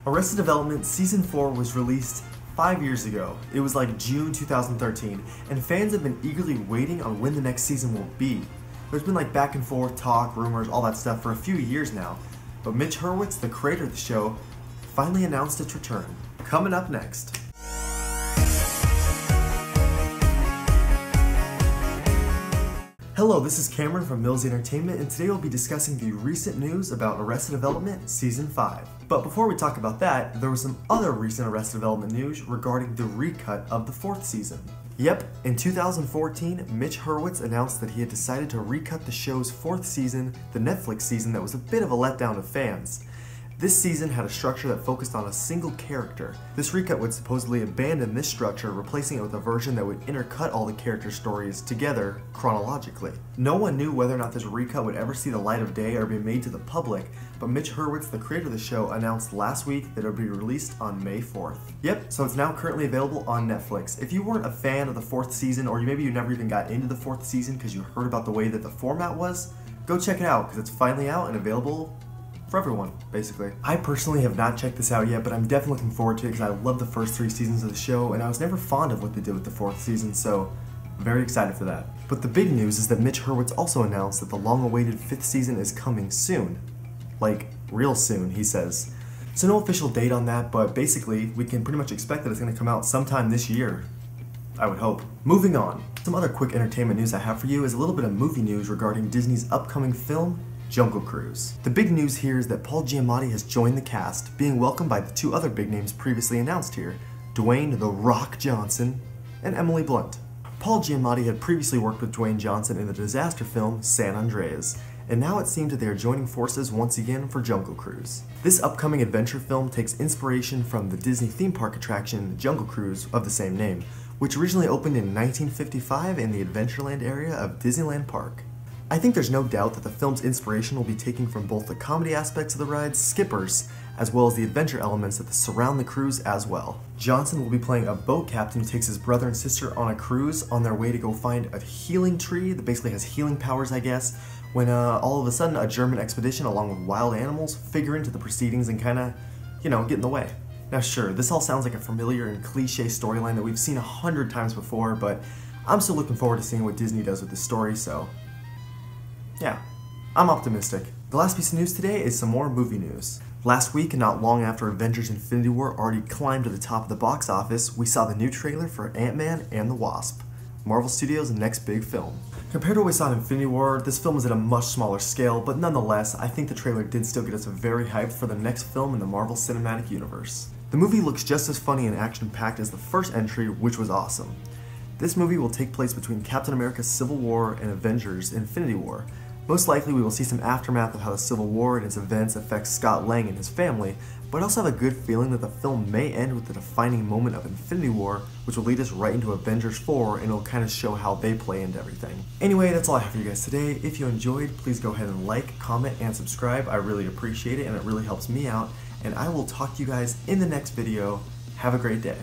Arrested Development Season 4 was released 5 years ago. It was like June 2013, and fans have been eagerly waiting on when the next season will be. There's been like back and forth, talk, rumors, all that stuff for a few years now, but Mitch Hurwitz, the creator of the show, finally announced its return. Coming up next. Hello, this is Cameron from Mills Entertainment, and today we'll be discussing the recent news about Arrested Development Season 5. But before we talk about that, there was some other recent Arrested Development news regarding the recut of the 4th season. Yep, in 2014, Mitch Hurwitz announced that he had decided to recut the show's 4th season, the Netflix season that was a bit of a letdown to fans. This season had a structure that focused on a single character. This recut would supposedly abandon this structure, replacing it with a version that would intercut all the character stories together chronologically. No one knew whether or not this recut would ever see the light of day or be made to the public, but Mitch Hurwitz, the creator of the show, announced last week that it would be released on May 4th. Yep, so it's now currently available on Netflix. If you weren't a fan of the 4th season, or maybe you never even got into the 4th season because you heard about the way that the format was, go check it out because it's finally out and available for everyone, basically. I personally have not checked this out yet, but I'm definitely looking forward to it because I love the first 3 seasons of the show, and I was never fond of what they did with the 4th season, so I'm very excited for that. But the big news is that Mitch Hurwitz also announced that the long-awaited 5th season is coming soon. Like, real soon, he says. So no official date on that, but basically, we can pretty much expect that it's going to come out sometime this year. I would hope. Moving on. Some other quick entertainment news I have for you is a little bit of movie news regarding Disney's upcoming film, Jungle Cruise. The big news here is that Paul Giamatti has joined the cast, being welcomed by the 2 other big names previously announced here, Dwayne "The Rock" Johnson and Emily Blunt. Paul Giamatti had previously worked with Dwayne Johnson in the disaster film San Andreas, and now it seems that they are joining forces once again for Jungle Cruise. This upcoming adventure film takes inspiration from the Disney theme park attraction Jungle Cruise of the same name, which originally opened in 1955 in the Adventureland area of Disneyland Park. I think there's no doubt that the film's inspiration will be taken from both the comedy aspects of the ride's skippers, as well as the adventure elements that surround the cruise as well. Johnson will be playing a boat captain who takes his brother and sister on a cruise on their way to go find a healing tree that basically has healing powers, I guess, when all of a sudden a German expedition along with wild animals figure into the proceedings and kinda, get in the way. Now sure, this all sounds like a familiar and cliche storyline that we've seen 100 times before, but I'm still looking forward to seeing what Disney does with this story, so yeah, I'm optimistic. The last piece of news today is some more movie news. Last week, and not long after Avengers Infinity War already climbed to the top of the box office, we saw the new trailer for Ant-Man and the Wasp, Marvel Studios' next big film. Compared to what we saw in Infinity War, this film is at a much smaller scale, but nonetheless, I think the trailer did still get us very hyped for the next film in the Marvel Cinematic Universe. The movie looks just as funny and action-packed as the first entry, which was awesome. This movie will take place between Captain America's Civil War and Avengers Infinity War. Most likely we will see some aftermath of how the Civil War and its events affect Scott Lang and his family, but I also have a good feeling that the film may end with the defining moment of Infinity War, which will lead us right into Avengers 4, and it'll kind of show how they play into everything. Anyway, that's all I have for you guys today. If you enjoyed, please go ahead and like, comment, and subscribe. I really appreciate it, and it really helps me out, and I will talk to you guys in the next video. Have a great day.